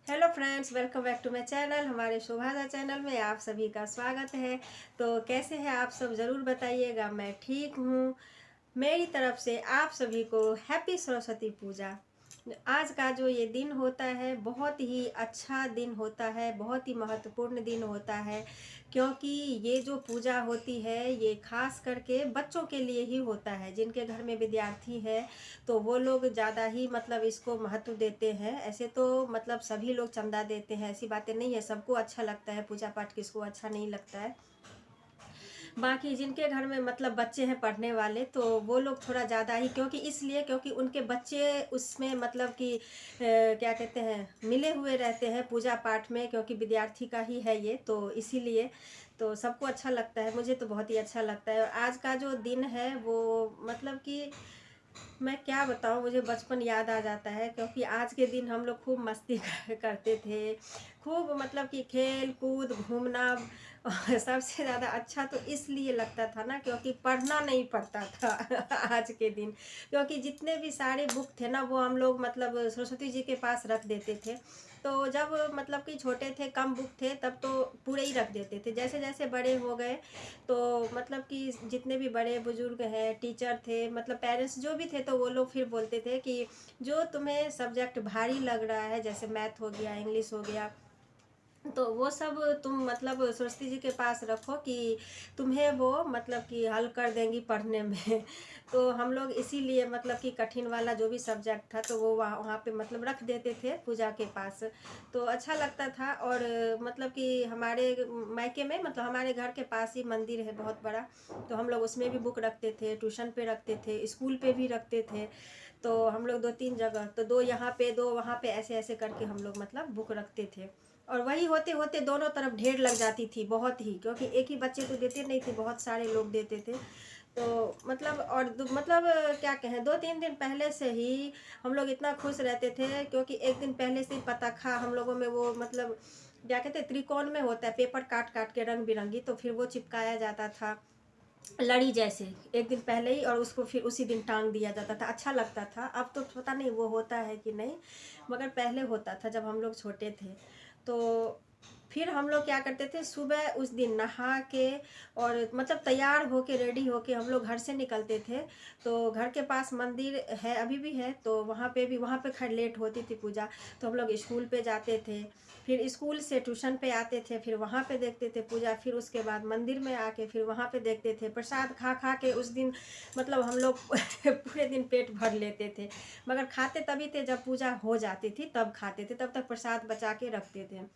Hello friends, welcome back to my channel. हमारे शोभाजा channel में आप सभी का स्वागत है। तो कैसे हैं आप सब, ज़रूर बताइएगा। मैं ठीक हूँ। मेरी तरफ से आप सभी को हैप्पी सरस्वती पूजा। आज का जो ये दिन होता है बहुत ही अच्छा दिन होता है, बहुत ही महत्वपूर्ण दिन होता है, क्योंकि ये जो पूजा होती है ये खास करके बच्चों के लिए ही होता है। जिनके घर में विद्यार्थी है तो वो लोग ज़्यादा ही मतलब इसको महत्व देते हैं। ऐसे तो मतलब सभी लोग चंदा देते हैं, ऐसी बातें नहीं है, सबको अच्छा लगता है पूजा पाठ, किसको अच्छा नहीं लगता है। बाकी जिनके घर में मतलब बच्चे हैं पढ़ने वाले तो वो लोग थोड़ा ज़्यादा ही, क्योंकि इसलिए क्योंकि उनके बच्चे उसमें मतलब कि क्या कहते हैं, मिले हुए रहते हैं पूजा पाठ में, क्योंकि विद्यार्थी का ही है ये, तो इसीलिए तो सबको अच्छा लगता है। मुझे तो बहुत ही अच्छा लगता है। और आज का जो दिन है वो मतलब कि मैं क्या बताऊँ, मुझे बचपन याद आ जाता है, क्योंकि आज के दिन हम लोग खूब मस्ती करते थे, खूब मतलब कि खेल कूद घूमना। और सबसे ज़्यादा अच्छा तो इसलिए लगता था ना, क्योंकि पढ़ना नहीं पड़ता था आज के दिन, क्योंकि जितने भी सारे बुक थे ना वो हम लोग मतलब सरस्वती जी के पास रख देते थे। तो जब मतलब कि छोटे थे, कम बुक थे, तब तो पूरे ही रख देते थे। जैसे जैसे बड़े हो गए तो मतलब कि जितने भी बड़े बुजुर्ग हैं, टीचर थे, मतलब पेरेंट्स जो भी थे, तो वो लोग फिर बोलते थे कि जो तुम्हें सब्जेक्ट भारी लग रहा है, जैसे मैथ हो गया, इंग्लिश हो गया, तो वो सब तुम मतलब सरस्वती जी के पास रखो कि तुम्हें वो मतलब कि हल कर देंगी पढ़ने में। तो हम लोग इसीलिए मतलब कि कठिन वाला जो भी सब्जेक्ट था तो वो वहाँ वहाँ पे मतलब रख देते थे पूजा के पास। तो अच्छा लगता था। और मतलब कि हमारे मायके में मतलब हमारे घर के पास ही मंदिर है बहुत बड़ा, तो हम लोग उसमें भी बुक रखते थे, ट्यूशन पे रखते थे, स्कूल पे भी रखते थे। तो हम लोग दो तीन जगह, तो दो यहाँ पे दो वहाँ पे, ऐसे ऐसे करके हम लोग मतलब बुक रखते थे। और वही होते होते दोनों तरफ ढेर लग जाती थी बहुत ही, क्योंकि एक ही बच्चे को देते नहीं थे, बहुत सारे लोग देते थे। तो मतलब और मतलब क्या कहें, दो तीन दिन पहले से ही हम लोग इतना खुश रहते थे, क्योंकि एक दिन पहले से ही पताखा हम लोगों में वो मतलब क्या कहते हैं, त्रिकोण में होता है, पेपर काट काट के रंग बिरंगी, तो फिर वो चिपकाया जाता था लड़ी जैसे एक दिन पहले ही, और उसको फिर उसी दिन टांग दिया जाता था। अच्छा लगता था। अब तो पता नहीं वो होता है कि नहीं, मगर पहले होता था जब हम लोग छोटे थे। तो फिर हम लोग क्या करते थे, सुबह उस दिन नहा के और मतलब तैयार होके रेडी होके हम लोग घर से निकलते थे। तो घर के पास मंदिर है, अभी भी है, तो वहाँ पे भी, वहाँ पे खैर लेट होती थी पूजा, तो हम लोग स्कूल पे जाते थे, फिर स्कूल से ट्यूशन पे आते थे, फिर वहाँ पे देखते थे पूजा, फिर उसके बाद मंदिर में आके फिर वहाँ पे देखते थे प्रसाद। खा खा के उस दिन मतलब हम लोग पूरे दिन पेट भर लेते थे, मगर खाते तभी थे जब पूजा हो जाती थी तब खाते थे, तब तक प्रसाद बचा के रखते थे।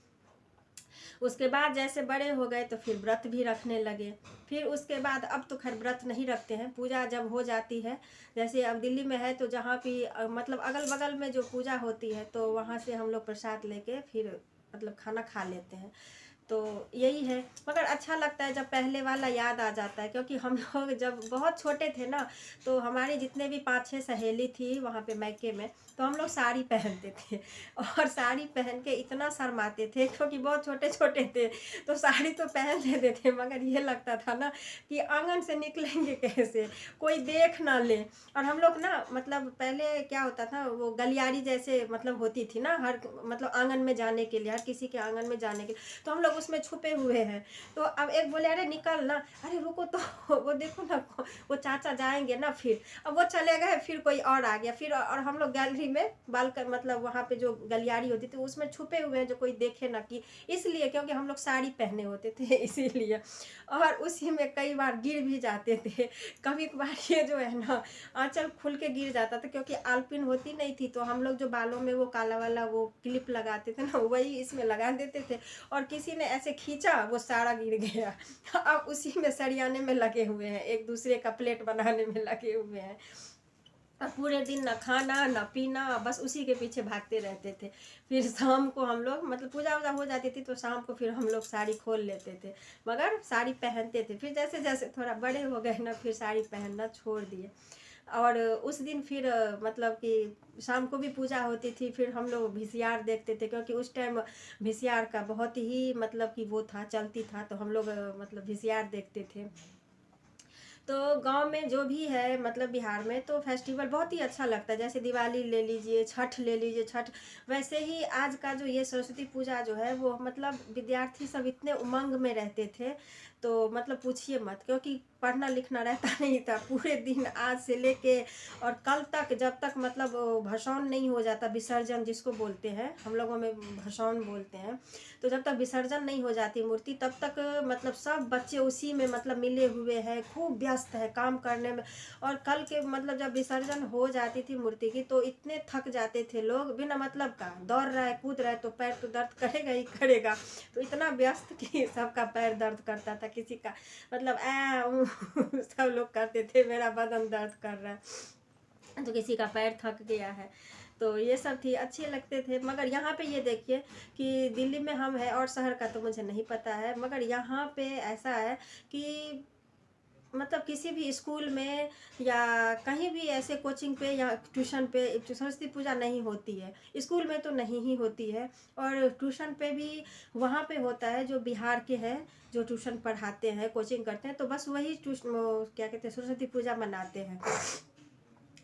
उसके बाद जैसे बड़े हो गए तो फिर व्रत भी रखने लगे। फिर उसके बाद अब तो खैर व्रत नहीं रखते हैं, पूजा जब हो जाती है, जैसे अब दिल्ली में है तो जहाँ भी मतलब अगल बगल में जो पूजा होती है तो वहाँ से हम लोग प्रसाद लेके फिर मतलब खाना खा लेते हैं। तो यही है। मगर अच्छा लगता है जब पहले वाला याद आ जाता है, क्योंकि हम लोग जब बहुत छोटे थे ना, तो हमारी जितने भी पाँच छः सहेली थी वहाँ पे मायके में, तो हम लोग साड़ी पहनते थे। और साड़ी पहन के इतना शर्माते थे, क्योंकि बहुत छोटे छोटे थे, तो साड़ी तो पहन लेते थे, मगर ये लगता था ना कि आंगन से निकलेंगे कैसे, कोई देख ना ले। और हम लोग ना मतलब पहले क्या होता था, वो गलियारी जैसे मतलब होती थी ना, हर मतलब आंगन में जाने के लिए, हर किसी के आंगन में जाने के लिए, तो हम लोग उसमें छुपे हुए हैं। तो अब एक बोले अरे निकल ना, अरे रुको तो वो देखो ना, वो चाचा जाएंगे ना, फिर अब वो चले गए, फिर कोई और आ गया, फिर और हम लोग गैलरी में बाल कर मतलब वहाँ पे जो गलियारी होती थी उसमें छुपे हुए हैं, जो कोई देखे ना, कि इसलिए क्योंकि हम लोग साड़ी पहने होते थे इसीलिए। और उसी में कई बार गिर भी जाते थे। कभी कभार ये जो है ना, आंचल खुल के गिर जाता था, क्योंकि आलपिन होती नहीं थी, तो हम लोग जो बालों में वो काला वाला वो क्लिप लगाते थे ना, वही इसमें लगा देते थे, और किसी ने ऐसे खींचा वो सारा गिर गया। अब उसी में सरियाने में लगे हुए हैं, एक दूसरे का प्लेट बनाने में लगे हुए हैं। अब पूरे दिन न खाना न पीना, बस उसी के पीछे भागते रहते थे। फिर शाम को हम लोग मतलब पूजा वूजा हो जाती थी तो शाम को फिर हम लोग साड़ी खोल लेते थे, मगर साड़ी पहनते थे। फिर जैसे जैसे थोड़ा बड़े हो गए ना, फिर साड़ी पहनना छोड़ दिए। और उस दिन फिर मतलब कि शाम को भी पूजा होती थी, फिर हम लोग वीसीआर देखते थे, क्योंकि उस टाइम वीसीआर का बहुत ही मतलब कि वो था, चलती था, तो हम लोग मतलब वीसीआर देखते थे। तो गांव में जो भी है मतलब बिहार में तो फेस्टिवल बहुत ही अच्छा लगता है। जैसे दिवाली ले लीजिए, छठ ले लीजिए, छठ वैसे ही आज का जो ये सरस्वती पूजा जो है वो मतलब विद्यार्थी सब इतने उमंग में रहते थे, तो मतलब पूछिए मत, क्योंकि पढ़ना लिखना रहता नहीं था। पूरे दिन आज से लेके और कल तक, जब तक मतलब भसावन नहीं हो जाता, विसर्जन जिसको बोलते हैं, हम लोगों में भसावन बोलते हैं, तो जब तक विसर्जन नहीं हो जाती मूर्ति तब तक मतलब सब बच्चे उसी में मतलब मिले हुए हैं, खूब व्यस्त है काम करने में। और कल के मतलब जब विसर्जन हो जाती थी मूर्ति की तो इतने थक जाते थे लोग, बिना मतलब का दौड़ रहा है कूद रहा है तो पैर तो दर्द करेगा ही करेगा। तो इतना व्यस्त कि सबका पैर दर्द करता था, किसी का मतलब सब लोग करते थे मेरा बदन दर्द कर रहा है, तो किसी का पैर थक गया है। तो ये सब थी, अच्छे लगते थे। मगर यहाँ पे ये देखिए कि दिल्ली में हम हैं और शहर का तो मुझे नहीं पता है, मगर यहाँ पे ऐसा है कि मतलब किसी भी स्कूल में या कहीं भी ऐसे कोचिंग पे या ट्यूशन पे सरस्वती पूजा नहीं होती है। स्कूल में तो नहीं ही होती है, और ट्यूशन पे भी वहाँ पे होता है जो बिहार के हैं, जो ट्यूशन पढ़ाते हैं कोचिंग करते हैं, तो बस वही ट्यूशन क्या कहते हैं सरस्वती पूजा मनाते हैं।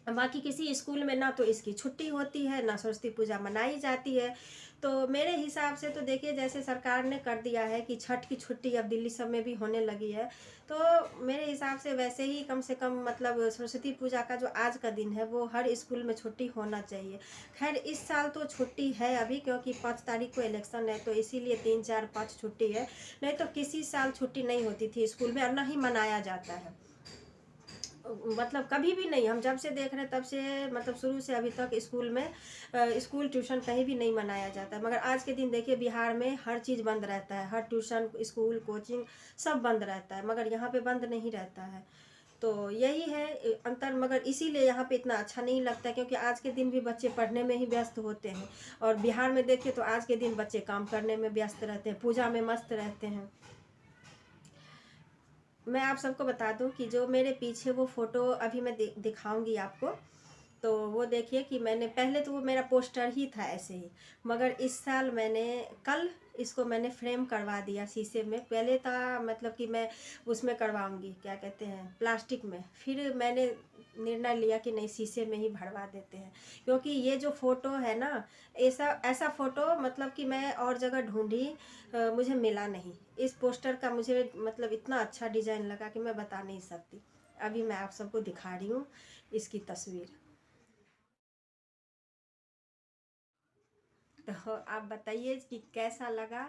बाकी किसी स्कूल में ना तो इसकी छुट्टी होती है ना सरस्वती पूजा मनाई जाती है। तो मेरे हिसाब से तो देखिए जैसे सरकार ने कर दिया है कि छठ की छुट्टी अब दिल्ली सब में भी होने लगी है, तो मेरे हिसाब से वैसे ही कम से कम मतलब सरस्वती पूजा का जो आज का दिन है वो हर स्कूल में छुट्टी होना चाहिए। खैर इस साल तो छुट्टी है अभी, क्योंकि 5 तारीख को इलेक्शन है, तो इसीलिए 3 4 5 छुट्टी है। नहीं तो किसी साल छुट्टी नहीं होती थी स्कूल में और ना ही मनाया जाता है, मतलब कभी भी नहीं। हम जब से देख रहे हैं तब से मतलब शुरू से अभी तक स्कूल में स्कूल ट्यूशन कहीं भी नहीं मनाया जाता है। मगर आज के दिन देखिए बिहार में हर चीज़ बंद रहता है, हर ट्यूशन स्कूल कोचिंग सब बंद रहता है, मगर यहाँ पे बंद नहीं रहता है। तो यही है अंतर। मगर इसीलिए यहाँ पे इतना अच्छा नहीं लगता, क्योंकि आज के दिन भी बच्चे पढ़ने में ही व्यस्त होते हैं, और बिहार में देखिए तो आज के दिन बच्चे काम करने में व्यस्त रहते हैं, पूजा में मस्त रहते हैं। मैं आप सबको बता दूं कि जो मेरे पीछे वो फ़ोटो अभी मैं दिखाऊंगी आपको, तो वो देखिए कि मैंने पहले तो वो मेरा पोस्टर ही था ऐसे ही, मगर इस साल मैंने कल इसको मैंने फ्रेम करवा दिया शीशे में। पहले था मतलब कि मैं उसमें करवाऊंगी क्या कहते हैं प्लास्टिक में, फिर मैंने निर्णय लिया कि नहीं शीशे में ही भरवा देते हैं। क्योंकि ये जो फ़ोटो है ना, ऐसा ऐसा फ़ोटो मतलब कि मैं और जगह ढूंढी, मुझे मिला नहीं। इस पोस्टर का मुझे मतलब इतना अच्छा डिज़ाइन लगा कि मैं बता नहीं सकती। अभी मैं आप सबको दिखा रही हूँ इसकी तस्वीर, तो आप बताइए कि कैसा लगा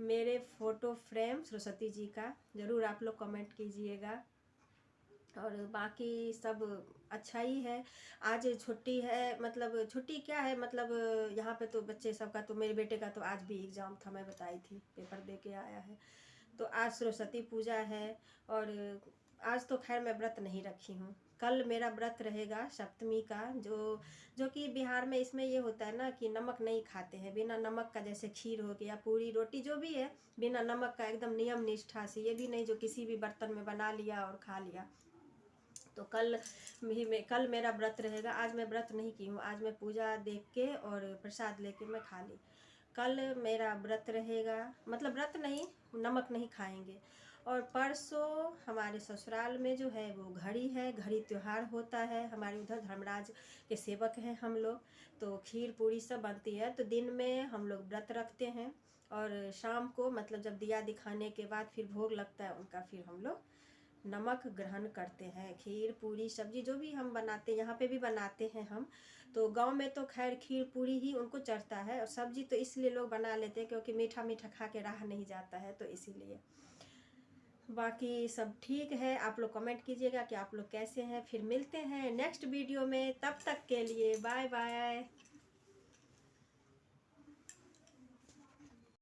मेरे फ़ोटो फ्रेम सरस्वती जी का, ज़रूर आप लोग कमेंट कीजिएगा। और बाकी सब अच्छा ही है। आज छुट्टी है, मतलब छुट्टी क्या है मतलब यहाँ पे तो बच्चे सबका, तो मेरे बेटे का तो आज भी एग्ज़ाम था, मैं बताई थी, पेपर दे के आया है। तो आज सरस्वती पूजा है, और आज तो खैर मैं व्रत नहीं रखी हूँ। कल मेरा व्रत रहेगा सप्तमी का, जो जो कि बिहार में इसमें ये होता है ना कि नमक नहीं खाते हैं, बिना नमक का, जैसे खीर हो गया पूरी रोटी जो भी है बिना नमक का एकदम नियम निष्ठा से, ये भी नहीं जो किसी भी बर्तन में बना लिया और खा लिया। तो कल मेरा व्रत रहेगा। आज मैं व्रत नहीं की हूँ, आज मैं पूजा देख के और प्रसाद लेके मैं खा ली। कल मेरा व्रत रहेगा, मतलब व्रत नहीं, नमक नहीं खाएंगे। और परसों हमारे ससुराल में जो है वो घड़ी है, घड़ी त्योहार होता है हमारे उधर, धर्मराज के सेवक हैं हम लोग, तो खीर पूरी सब बनती है। तो दिन में हम लोग व्रत रखते हैं, और शाम को मतलब जब दिया दिखाने के बाद फिर भोग लगता है उनका, फिर हम लोग नमक ग्रहण करते हैं। खीर पूरी सब्जी जो भी हम बनाते हैं, यहाँ पे भी बनाते हैं हम। तो गांव में तो खैर खीर पूरी ही उनको चढ़ता है, और सब्जी तो इसलिए लोग बना लेते हैं क्योंकि मीठा मीठा खा के रहा नहीं जाता है, तो इसीलिए। बाकी सब ठीक है। आप लोग कमेंट कीजिएगा कि आप लोग कैसे हैं। फिर मिलते हैं नेक्स्ट वीडियो में, तब तक के लिए बाय बाय।